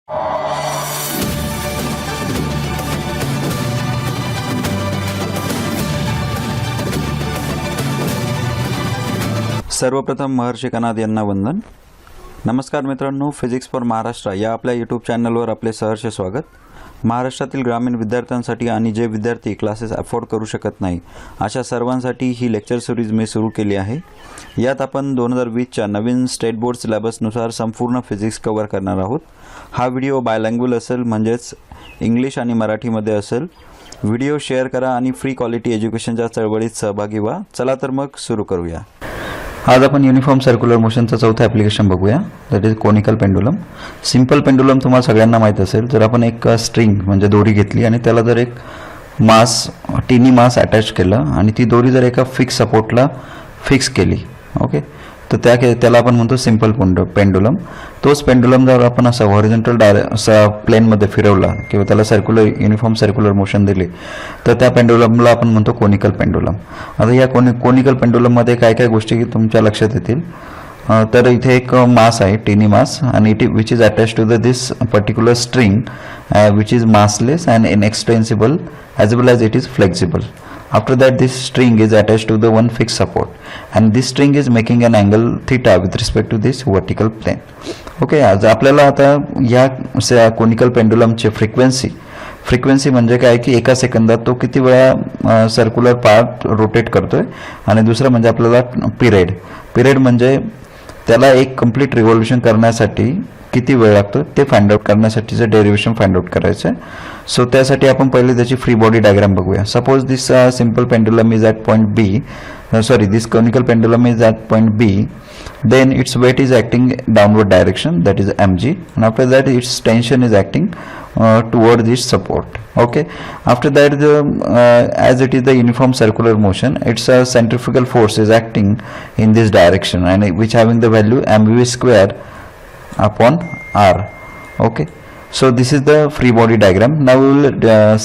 सर्वप्रथम महर्षी कनाद यांना वंदन. नमस्कार मित्रांनो, फिजिक्स फॉर महाराष्ट्र या आपल्या यूट्यूब चॅनलवर आपले सहर्ष स्वागत. महाराष्ट्रातील ग्रामीण विद्यार्थ्यांसाठी आणि जे विद्यार्थी क्लासेस अफोर्ड करू शकत नाही अशा सर्वांसाठी ही लेक्चर सिरीज मी सुरू केली आहे. यात आपण 2020च्या नवीन स्टेट बोर्ड सिलेबसनुसार संपूर्ण फिजिक्स कव्हर करणार आहोत. हा व्हिडिओ बायलँग्वेज असेल, म्हणजेच इंग्लिश आणि मराठीमध्ये असेल. व्हिडिओ शेअर करा आणि फ्री क्वालिटी एज्युकेशनच्या चळवळीत सहभागी व्हा. चला तर मग सुरू करूया. आज आपण युनिफॉर्म सर्क्युलर मोशनचं चौथं ॲप्लिकेशन बघूया, that is conical pendulum. Simple pendulum तुम्हाला सगळ्यांना माहीत असेल. जर आपण एक स्ट्रिंग म्हणजे दोरी घेतली आणि त्याला जर एक टिनी मास अटॅच केलं आणि ती दोरी जर एका फिक्स सपोर्टला फिक्स केली, ओके, तर त्याला आपण म्हणतो सिंपल पेंडुलम. तोच पेंडुलम जर आपण असा हॉरिझॉन्टल प्लेनमध्ये फिरवला किंवा त्याला युनिफॉर्म सर्क्युलर मोशन दिली तर त्या पेंडुलमला आपण म्हणतो कोनिकल पेंडुलम. आता या कोनिकल पेंडुलममध्ये काय काय गोष्टी तुमच्या लक्षात येतील. तर इथे एक मास आहे, टिनी मास, आणि which is attach to this particular string which is massless and inextensible as well as it is flexible. After that, this string is attached to the one fixed support, and this string is making an angle theta with respect to this vertical plane. Okay, आज आपल्याला आता या conical पेंडुलमची frequency म्हणजे काय की एका सेकंदात तो किती वेळा सर्क्युलर पार्ट रोटेट करतोय, आणि दुसरं म्हणजे आपल्याला पिरियड म्हणजे त्याला एक कंप्लीट रिव्हॉल्युशन करण्यासाठी किती वेळ लागतो ते फाइंड आउट करण्यासाठीचं डेरिव्हेशन फाइंड आउट करायचं आहे. सो त्यासाठी आपण पहिले त्याची फ्री बॉडी डायग्राम बघूया. Suppose this simple pendulum is at point B, this conical pendulum is at point B, then its weight is acting downward direction, that is mg, and after that its tension is acting toward this support. Okay, after that as it is the uniform circular motion, its centrifugal force is acting in this direction, and which having the value mv square upon r. Okay, so this is the free body diagram. Now we will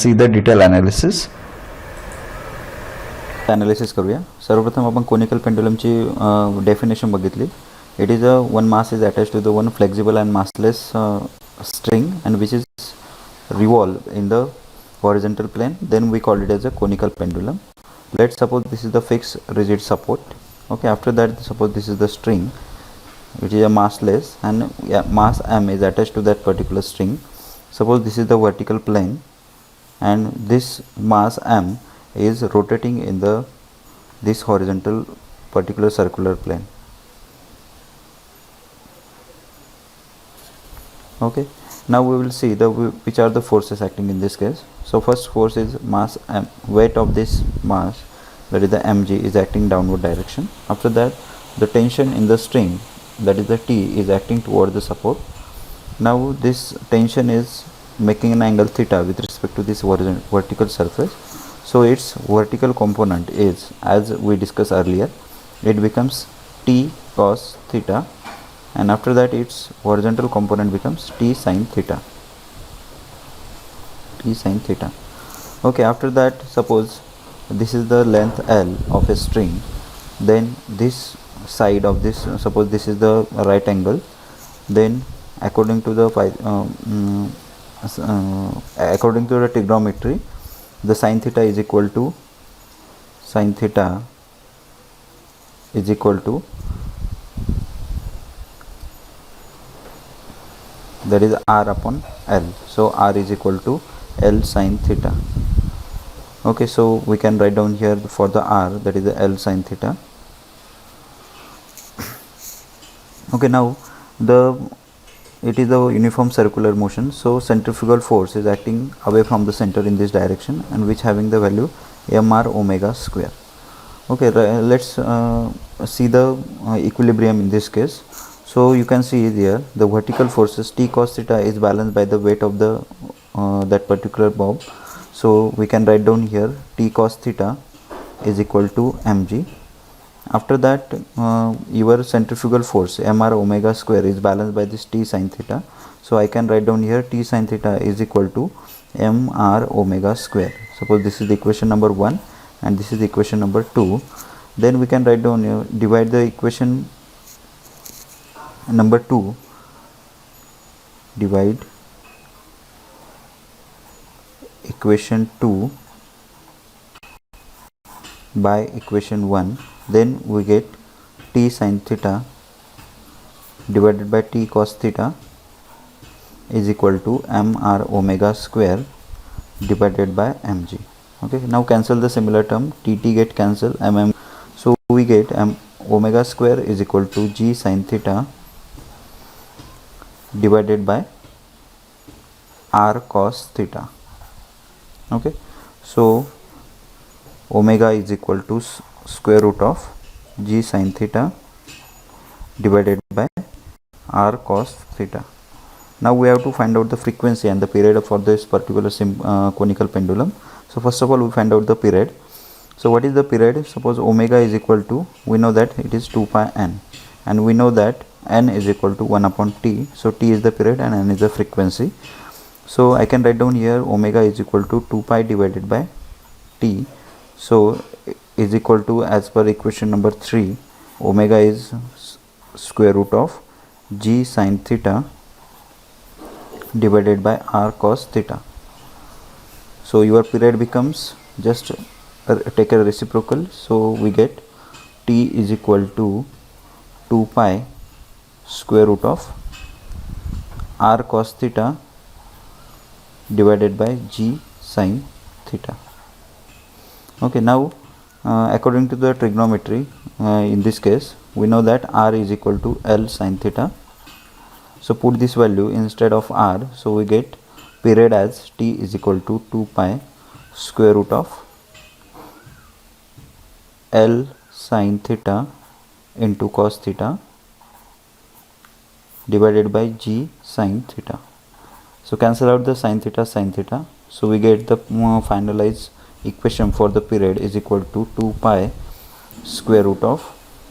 see the detail analysis करूया. सर्वप्रथम आपण conical पेंडुलमची definition बघितली. It is one mass is attach to the one flexible and massless string and which is revolve in the horizontal plane, then we call it as a conical pendulum. Let's suppose this is the fixed rigid support. Okay, after that suppose this is the string which is a massless, and mass m is attached to that particular string. Suppose this is the vertical plane and this mass m is rotating in this horizontal particular circular plane. Okay, now we will see which are the forces acting in this case. So first force is mass m, weight of this mass, that is the mg, is acting downward direction. After that the tension in the string, that is the t, is acting toward the support. Now this tension is making an angle theta with respect to this vertical surface. So its vertical component is, as we discussed earlier, it becomes t cos theta, and after that its horizontal component becomes t sin theta. Okay, after that suppose this is the length L of a string, then this side of this, suppose this is the right angle, then according to the trigonometry, the sin theta is equal to that is r upon L. So r is equal to L sin theta. Okay, so we can write down here for the r, that is the L sin theta. Okay, now it is a uniform circular motion, so centrifugal force is acting away from the center in this direction, and which having the value mr omega square. Okay, let's see the equilibrium in this case. So you can see here the vertical forces t cos theta is balanced by the weight of the that particular bob. So we can write down here t cos theta is equal to mg. After that your centrifugal force mr omega square is balanced by this t sin theta. So I can write down here t sin theta is equal to mr omega square. Suppose this is the equation number 1 and this is the equation number 2. Then we can write down here, divide the equation number 2, divide equation 2 by equation 1, then we get t sin theta divided by t cos theta is equal to mr omega square divided by mg. Okay, now cancel the similar term, tt get cancel, so we get omega square is equal to g sin theta divided by r cos theta. Okay, so omega is equal to square root of g sin theta divided by r cos theta. Now we have to find out the frequency and the period for this particular conical pendulum. So first of all we find out the period. So what is the period? Suppose omega is equal to, we know that it is 2 pi n, and we know that n is equal to 1 upon t. So t is the period and n is the frequency. So I can write down here omega is equal to 2 pi divided by t. So is equal to, as per equation number 3, omega is square root of g sin theta divided by r cos theta. So your period becomes, just take a reciprocal, so we get t is equal to 2 pi square root of r cos theta divided by g sin theta. Okay, now according to the trigonometry, in this case we know that r is equal to L sin theta. So put this value instead of r, so we get period as t is equal to 2 pi square root of L sin theta into cos theta divided by g sin theta. So cancel out the sin theta, so we get the finalized equation for the period is equal to 2 pi square root of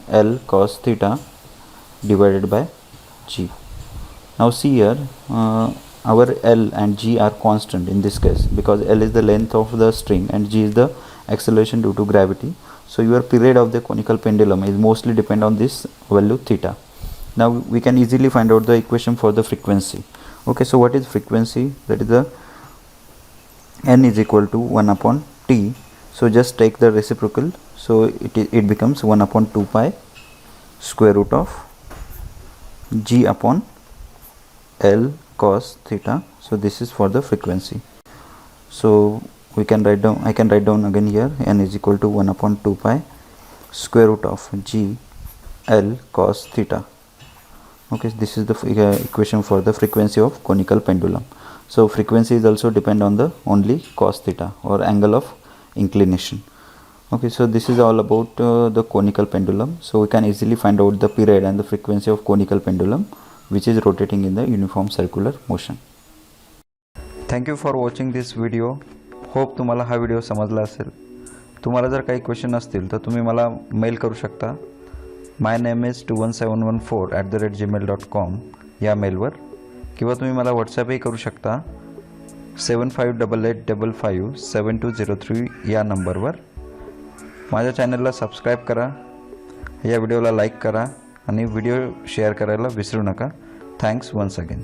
L cos theta divided by g. Now see here, our L and g are constant in this case, because L is the length of the string and g is the acceleration due to gravity. So your period of the conical pendulum is mostly depend on this value theta. Now we can easily find out the equation for the frequency. Okay, so what is frequency? That is the n is equal to 1 upon t. So just take the reciprocal, so it becomes 1 upon 2 pi square root of g upon L cos theta. So this is for the frequency. So we can write down, I can write down again here, n is equal to 1 upon 2 pi square root of g L cos theta. Okay, this is the equation for the frequency of conical pendulum. So frequency is also depend on the only cos theta or angle of inclination. Okay, so this is all about the conical pendulum. So we can easily find out the period and the frequency of conical pendulum which is rotating in the uniform circular motion. Thank you for watching this video. Hope तुम्हाला हा video समजला असेल. तुम्हाला जर काही question असतील तर तुम्ही मला मेल करू शकता. माय नेम इज 21714@gmail.com या मेलवर, किंवा तुम्ही मला व्हॉट्सॲपही करू शकता 7588557203 या नंबरवर. माझ्या चॅनलला सबस्क्राईब करा, या व्हिडिओला लाईक करा आणि व्हिडिओ शेअर करायला विसरू नका. Thanks once again.